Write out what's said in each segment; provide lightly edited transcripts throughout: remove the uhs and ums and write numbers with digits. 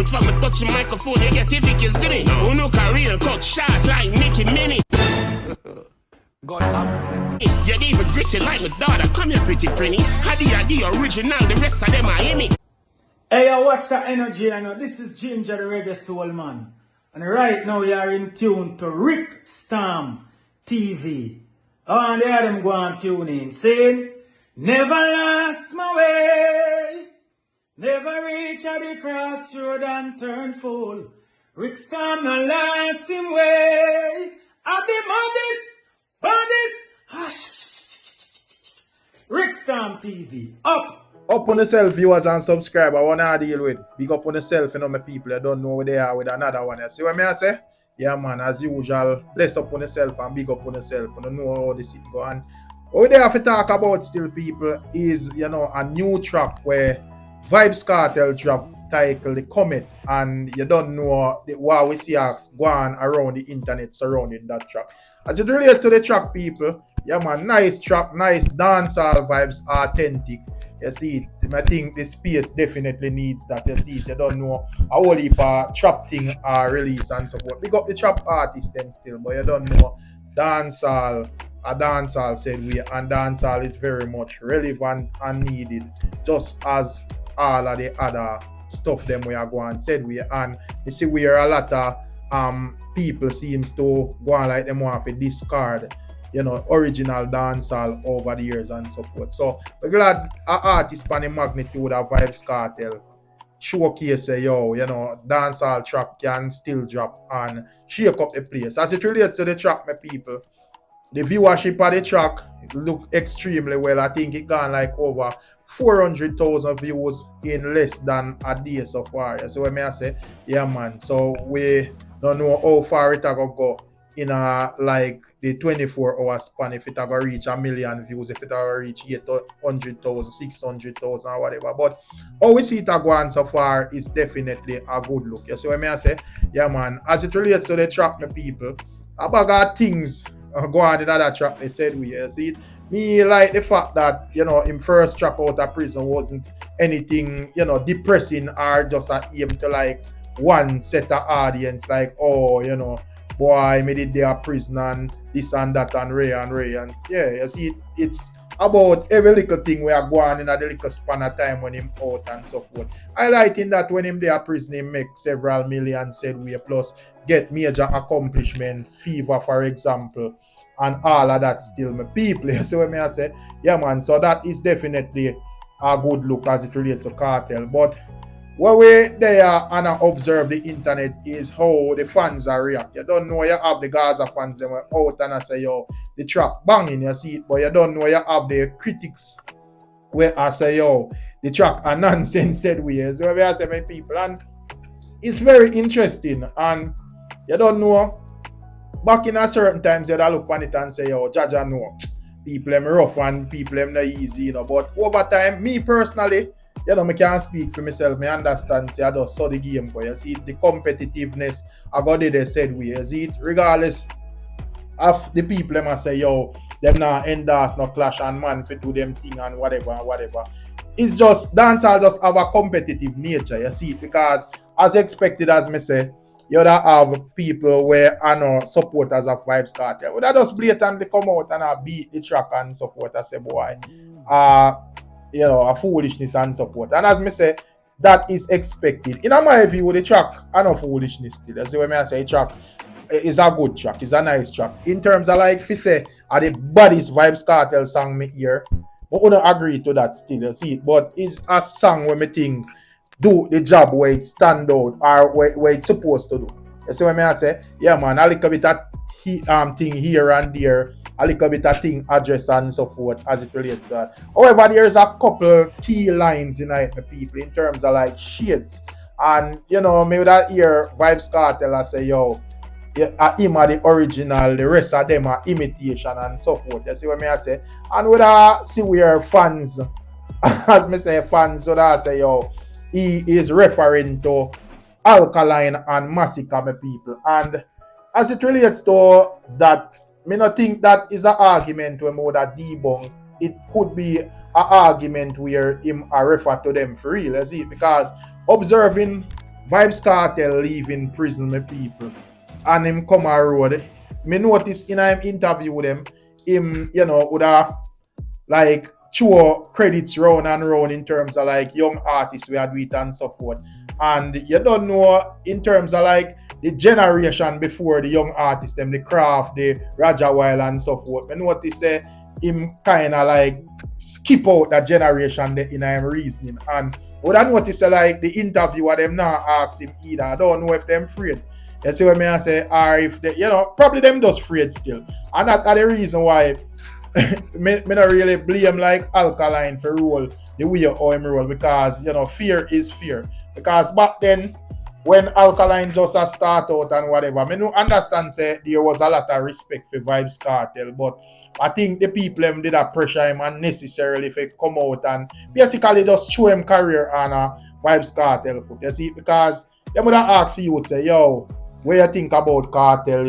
But from a touch the microphone, you get if you see me. Who no career cut short like Nicky Minnie. God have mercy. You're even gritty like my daughter. Come here, pretty pretty. Hadi the original, the rest of them are in it. Hey, I watch that energy. I know this is Ginger the Reggae Soul Man. And right now you are in tune to Rick Storm TV. Oh, and there them go and tune in. Saying, never lost my way. Never reach at the crossroad and turn full. Rick Storm no lost him way. At the baddest. Rick Storm TV. Up on yourself, viewers and subscribers. I want to deal with. Big up on yourself, you know, my people. I don't know where they are with another one. You see what I say? Yeah, man, as usual, bless up on yourself and big up on yourself. I don't know how this is going. What they have to talk about still, people, is, you know, a new track where Vybz Kartel drop titled The Comet, and you don't know what we see go on around the internet surrounding that track. As it relates to the track, people, yeah, man, nice track, nice dancehall vibes, authentic. You see it, I think the space definitely needs that. You see it, you don't know a whole heap of trap thing release and so forth. Big up the trap artists then still, but you don't know dancehall. A dancehall said we, and dancehall is very much relevant and needed, just as all of the other stuff them we are going said we. And you see where a lot of people seems to go on like them want to discard, you know, original dancehall over the years and so forth. So we're glad an artist on the magnitude of Vybz Kartel showcase yo, you know, dancehall track can still drop and shake up the place. As it relates to the track, my people, the viewership of the track look extremely well. I think it gone like over 400,000 views in less than a day so far. So when I say, yeah, man. So we don't know how far it go in like the 24-hour span, if it go reach 1 million views, if it go reach 800,000, 600,000 or whatever. But how we see it go on so far is definitely a good look. You see what I say? Yeah, man. As it relates to the track, my people, about things go on in that track, they said we, you see it. Me like the fact that, you know, him first track out of prison wasn't anything, you know, depressing or just a aim to like one set of audience, like, oh, you know, boy, me did their prison and this and that and Ray and yeah, you see it, it's about every little thing we are going in a little span of time when him out and so forth. Highlighting that when him there prison, he make several million, said we, plus get major accomplishment, fever for example, and all of that still, my people. So when I say, yeah, man, so that is definitely a good look as it relates to Cartel. But what we there and observe the internet is how the fans are react. You don't know you have the Gaza fans them out and I say, yo, the track banging, you see it, but you don't know you have the critics where I say, yo, the track a nonsense said we. So we are saying, people, and it's very interesting, and you don't know. Back in a certain times, you look on it and say, yo, Jaja know. People them rough and people them not easy, you know. But over time, me personally, you know, I can't speak for myself. I understand, say I just saw the game for you. See, the competitiveness, I got it, they said we. You see it, regardless of the people them say, yo, them not endorse, no clash and man for do them thing and whatever. It's just, dancehall just have a competitive nature, you see it, because as expected, as me say, you don't have people where I know supporters of Vybz Kartel. Would I just blatantly come out and beat the track and so forth? I say, boy, you know, a foolishness and so forth. And as me say, that is expected. In my view, the track, I know foolishness still. That's when I say track is a good track, it's a nice track. In terms of like, if you say, are the baddest Vybz Kartel song me hear, but I don't agree to that still, you see it. But it's a song where me think do the job where it stand out or where it's supposed to do. You see what I say? Yeah, man, a little bit of thing here and there, a little bit of thing address and so forth as it relates to that. However, there's a couple key lines in it, my people, in terms of like shades. And, you know, maybe that hear Vybz Kartel I say, yo, him are the original, the rest of them are imitation and so forth. You see what I say? And with I see where fans, as me say fans, so that I say, yo, he is referring to Alkaline and Masicka, my people. And as it relates to that, me not think that is an argument where more that debunk. It could be an argument where him refer to them for real, you see, because observing Vybz Kartel leaving prison, my people, and him come a road. Me notice in him interview with him, would have like throw credits round and round in terms of like young artists we had do it and so forth. And you don't know in terms of like the generation before the young artists, them, the craft, the Raja Wild and so forth. I notice him kind of like skip out that generation in him reasoning. And what I notice like the interviewer them now ask him either. I don't know if them afraid. You see what I say? Or if they, probably them just afraid still. And that's the reason why me not really blame like Alkaline for role the way how him roll, because fear is fear. Because back then when Alkaline just a start out and whatever, me no understand say there was a lot of respect for Vybz Kartel, but I think the people them did a pressure him unnecessarily if he come out and basically just show him career on a Vybz Kartel foot. You see, because they would have asked you would say, yo, what you think about Cartel,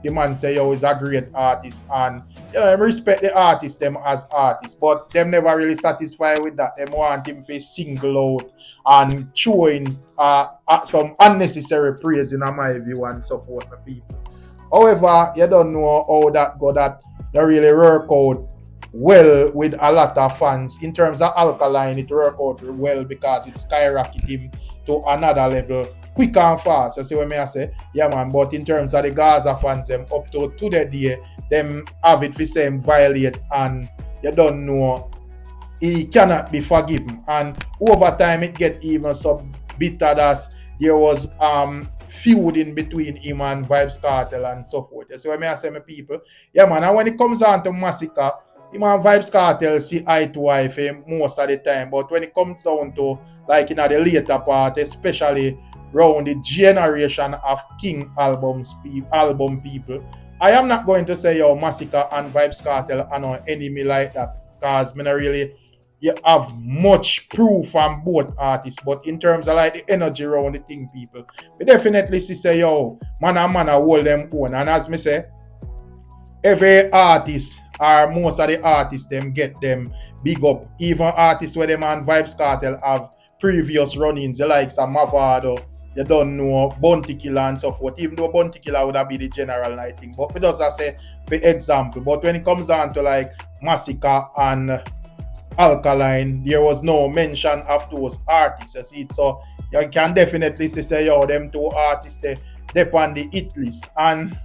the man say, yo, he's a great artist, and I respect the artist them as artists, but them never really satisfied with that. Them want him to single out and showing some unnecessary praise in my view and so forth, my people. However, you don't know how that go, that they really work out well with a lot of fans. In terms of Alkaline, it work out well because it skyrocketed him to another level quick and fast. You see what I say? Yeah, man. But in terms of the Gaza fans, them up to the day, them have it for same violate, and you don't know, he cannot be forgiven. And over time, it get even so bitter that there was feud in between him and Vybz Kartel and so forth. You see what I say, my people? Yeah, man. And when it comes down to Masicka, him and Vybz Kartel see eye to eye for most of the time. But when it comes down to like the later part, especially around the generation of King album people, I am not going to say Masicka and Vybz Kartel are no enemy like that, because me not really have much proof from both artists. But in terms of like the energy around the thing, people, we definitely see say man and man hold them own. And as me say, every artist or most of the artists them get them big up. Even artists where them and Vybz Kartel have previous run-ins, the likes of Mavado, you don't know, Bounty Killer and so forth. Even though Bounty Killer would have been the general night thing. But we just say, for example, but when it comes down to like Masicka and Alkaline, there was no mention of those artists. You see it? So you can definitely say, them two artists, they're on the hit list. And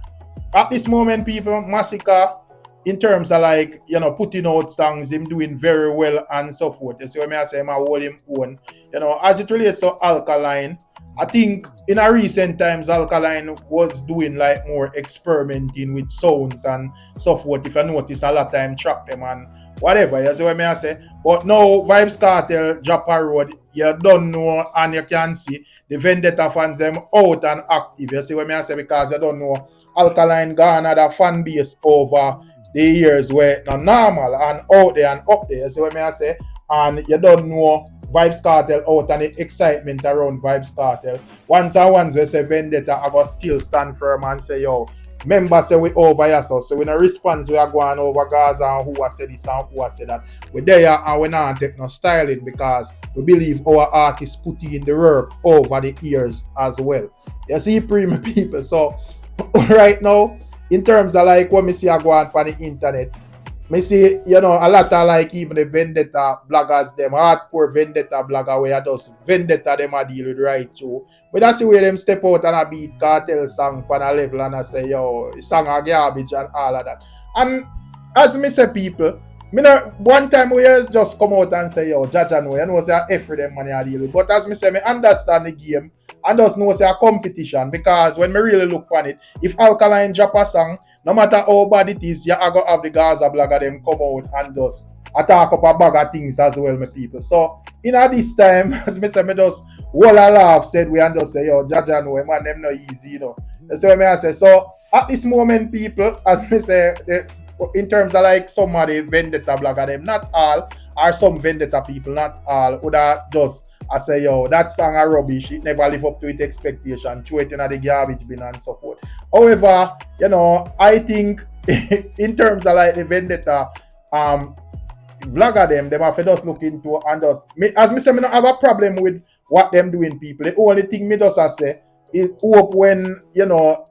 at this moment, people, Masicka, in terms of like, putting out songs, him doing very well and so forth. You see what I say? I hold him own. As it relates to Alkaline, I think in a recent times, Alkaline was doing like more experimenting with sounds and so forth. If you notice, a lot of time trap them and whatever. You see what I say? But now, Vybz Kartel drop a road, you don't know, and you can see the Vendetta fans them out and active. You see what I say? Because you don't know, Alkaline got another fan base over the years where it's not normal and out there and up there. You see what I say? And you don't know Vybz Kartel out and the excitement around Vybz Kartel. Once we say Vendetta, I go still stand firm and say, remember say we over here, so in a response we are going over Gaza and who has said this and who has said that. We're there and we not take no styling because we believe our artists put in the work over the years as well. You see, premium people. So right now, in terms of like what me see I go on the internet, me see, a lot of like even the Vendetta bloggers, them hardcore Vendetta blogger where does Vendetta them a deal with right too. But that's the way them step out and a beat Cartel song on a level and I say, song a garbage and all of that. And as me say people, one time we just come out and say, Jaja know, say F for them money a deal with. But as me say, me understand the game and just know say a competition, because when me really look on it, if Alkaline drop a song, no matter how bad it is, you are going to have the Gaza blogger them come out and just attack up a bag of things as well, my people. So, in this time, as me say, me just wall a laugh said we and just say, Jaja know, man, them no easy, That's what I say. So, at this moment, people, as me say, in terms of like some of the Vendetta blogger them, not all, are some Vendetta people, not all, would just I say, that song are rubbish. It never live up to its expectation. Throw it in the garbage bin and so forth. However, I think in terms of like the Vendetta vlogger them have to just look into and just, as me say, I don't have a problem with what them doing, people. The only thing me just say is hope when,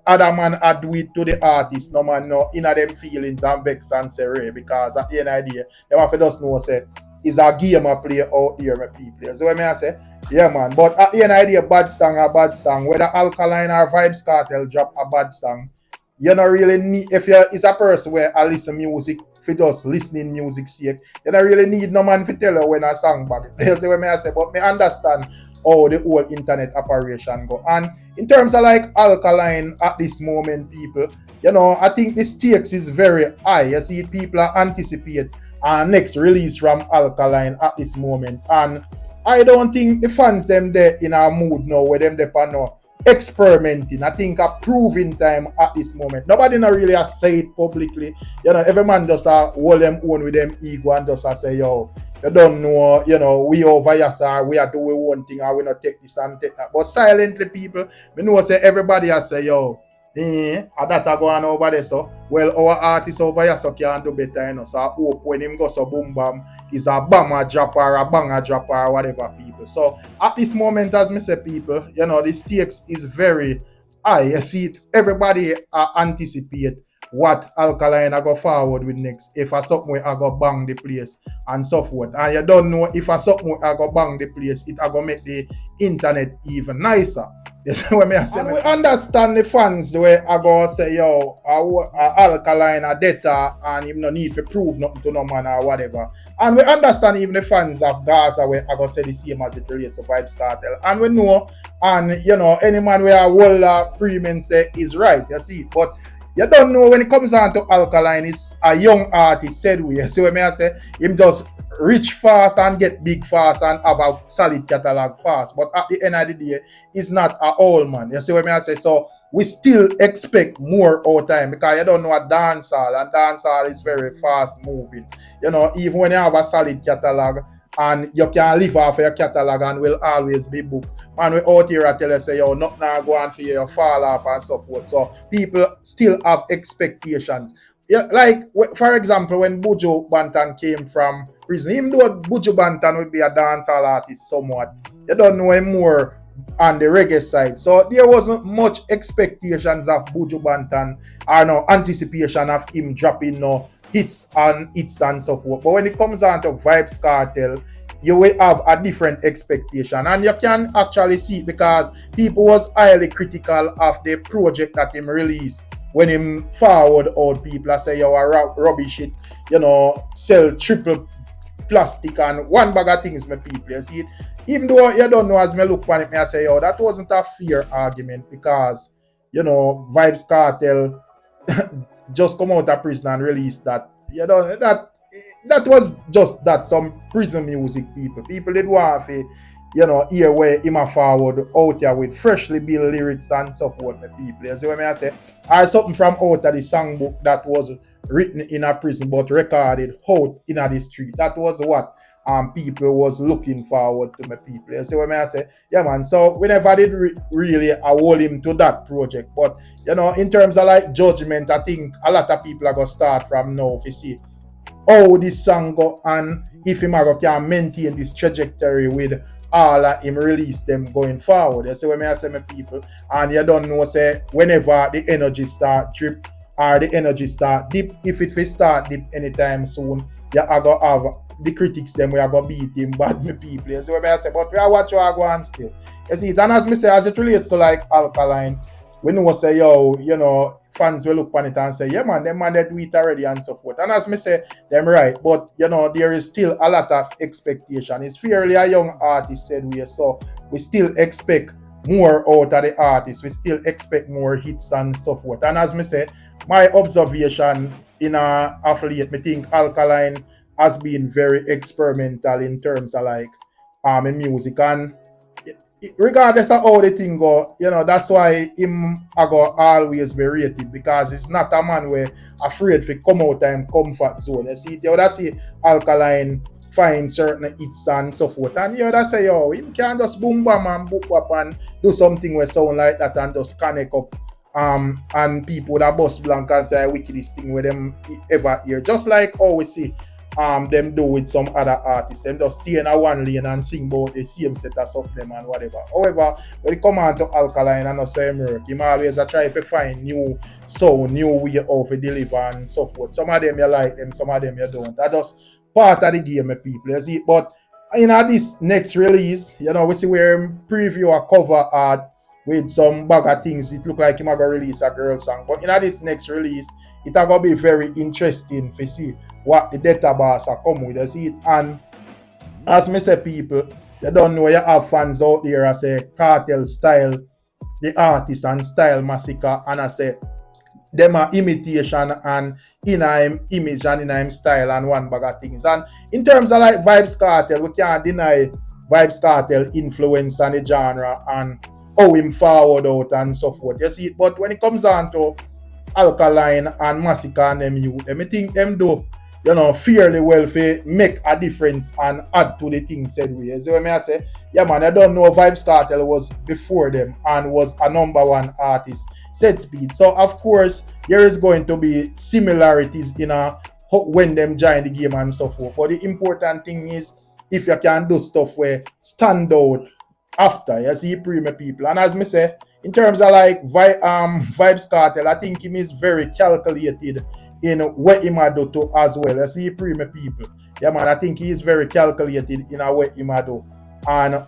other man a do it to the artist, no man no inner them feelings and vex and say Ray, because at the end of the day, them have to just know say it's a game I play out there, my people. So what I say, yeah man, but at the end of the day, bad song, whether Alkaline or Vybz Kartel drop a bad song, you don't really need, if you is a person where I listen music for just listening music sake, you don't really need no man to tell you when a song bad. You see what I say, but me understand how the whole internet operation go. And in terms of like Alkaline at this moment, people, I think the stakes is very high. You see, people are anticipate our next release from Alkaline at this moment. And I don't think the fans them there in a mood now where them depend on experimenting. I think a proving time at this moment. Nobody not really has say it publicly. Every man just hold them own with them ego and just say, yo, you don't know, we over here, sir, we are doing one thing and we not take this and take that. But silently, people, we know say everybody has say, yo, that are going over there, so well, our artist over here so can do better, so I hope when him go so boom bam is a banger dropper or a banger dropper or whatever, people. So at this moment, as me say, people, the stakes is very high. You see it, everybody anticipate what Alkaline I go forward with next. If a something I go bang the place and so forth. And you don't know if a something I go bang the place, it I go make the internet even nicer. That's what I say. And we understand the fans the way I go say, yo, Alkaline a data and him no need to prove nothing to no man or whatever. And we understand even the fans of Gaza where I go say the same as it relates to Vybz Kartel. And we know, and any man where a whole premium say is right, you see. But you don't know when it comes on to Alkaline, is a young artist said we. See what I say? Him just reach fast and get big fast and have a solid catalog fast. But at the end of the day, it's not a old man. You see what I say? So we still expect more all time because you don't know a dancehall, and dancehall is very fast moving. Even when you have a solid catalog and you can live off your catalog and will always be booked. Man, we out here tell you say, yo, nothing now go on for you, fall off and so forth. So people still have expectations. Yeah, like, for example, when Buju Banton came from prison, even though Buju Banton would be a dancehall artist somewhat, you don't know him more on the reggae side. So there wasn't much expectations of Buju Banton or no anticipation of him dropping no hits and so forth. But when it comes down to Vybz Kartel, you will have a different expectation, and you can actually see it because people was highly critical of the project that him released. When him forward out, people say you are rubbish it, sell triple plastic and one bag of things, my people. You see it? Even though you don't know, as me look on it, me I say, yo, that wasn't a fair argument because, Vybz Kartel just come out of prison and release that. That was just that, some prison music people did want to hear where him a forward out here with freshly built lyrics and so forth, my people. You see what I say? Or something from out of the songbook that was written in a prison but recorded out in the street. That was what people was looking forward to, my people. You see what I say? Yeah man, so we never did really hold him to that project. But in terms of like judgment, I think a lot of people are gonna start from now to see how this song go and if him can maintain this trajectory with all of him release them going forward. You see what I say, my people? And you don't know, say, whenever the energy start drip or the energy start dip, if it will start dip anytime soon, you are going to have the critics them, we are going to beat him bad, my people. You see what I say? But we are watch you are going still. You see, and as me say, as it relates to like Alkaline, we know say, yo, fans will look on it and say, yeah man, them man they do it already and so forth. And as me say, them right, but there is still a lot of expectation. It's fairly a young artist said we, so we still expect more out of the artist. We still expect more hits and so forth. And as me say, my observation in affiliate, me think Alkaline has been very experimental in terms of like in music, and regardless of how the thing go, that's why him I go always be rated, because it's not a man where afraid to come out of him comfort zone. You see Alkaline find certain hits and so forth, and that's say him can just boom bam and book up and do something where sound like that and just connect up and people that bust blank and say wickedest thing with them ever hear. Just like how we see them do with some other artists. Them just stay in a one lane and sing about the same set of stuff them and whatever. However, when it come on to Alkaline and say him work, him always try to find new sound, new way of to deliver and so forth. Some of them you like them, some of them you don't. That's just part of the game, people. You see, but in this next release, you know, we see where him preview a cover art with some bag of things. It look like him gonna release a girl song. But in this next release, it gonna be very interesting to see what the database are come with. You see it, and as me say, people, you don't know you have fans out there. I say Cartel style, the artist and style Masicka, and I say them are imitation and in him image and in him style and one bag of things. And in terms of like Vybz Kartel, we can't deny Vybz Kartel influence on the genre and how him forward out and so forth. You see it, but when it comes down to Alkaline and Masicka and them youth, I think them do, you know, fairly well for make a difference and add to the things said we. You see what I say? Yeah man, I don't know Vybz Kartel was before them and was a #1 artist, Set Speed. So of course there is going to be similarities in when them join the game and so forth. But the important thing is if you can do stuff where stand out after, you see, premium people. And as me say, in terms of like Vybz Kartel, I think him is very calculated in what he might do to as well. You see, premium people. Yeah man, I think he is very calculated in what he might do. And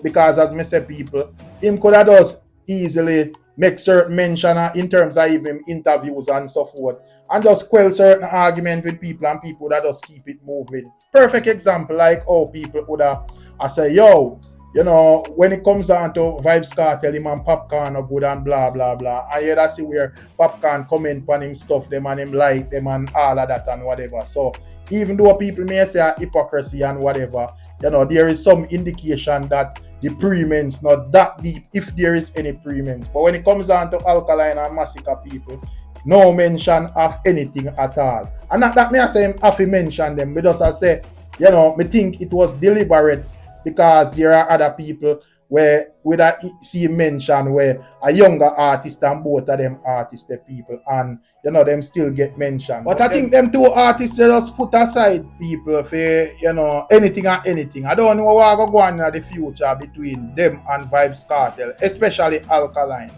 because as me say, people, him could have just easily make certain mention in terms of even interviews and so forth, and just quell certain argument with people, and people that just keep it moving. Perfect example, like how people would have say, yo, you know, when it comes down to Vybz Kartel, him and Popcorn are good and blah blah blah. And you see where Popcorn comment on him stuff, them and him like them and all of that and whatever. So even though people may say hypocrisy and whatever, you know, there is some indication that the pre-mens not that deep, if there is any pre-mens. But when it comes down to Alkaline and Masicka, people, no mention of anything at all. And not that me I say him have to mention them, but just I say, you know, me think it was deliberate, because there are other people where we see mention where a younger artist and both of them artists, the people, and you know them still get mentioned. But I think them two artists they just put aside people for, you know, anything and anything. I don't know what will go on in the future between them and Vybz Kartel, especially Alkaline.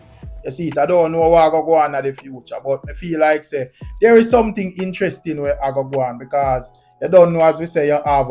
You see it, I don't know what will go on in the future, but I feel like say there is something interesting where I go on, because you don't know, as we say, you have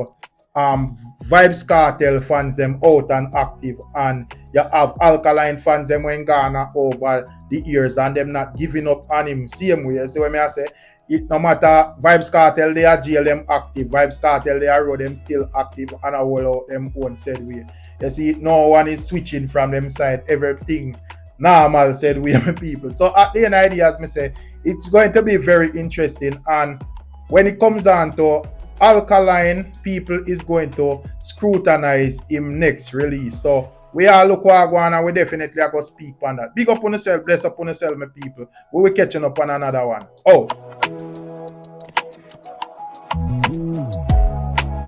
Vybz Kartel fans them out and active, and you have Alkaline fans them when Ghana over the years and them not giving up on him same way. You see what I say? It no matter Vybz Kartel they are jail them active, Vybz Kartel they are road them still active and a whole out them own said way. You see, no one is switching from them side, everything normal said we people. So at the end of the day, as me say, it's going to be very interesting, and when it comes down to Alkaline, people is going to scrutinize him next release. So we all look what go on, and we definitely are going to speak on that. Big up on yourself, bless up on yourself, my people. We will catching up on another one.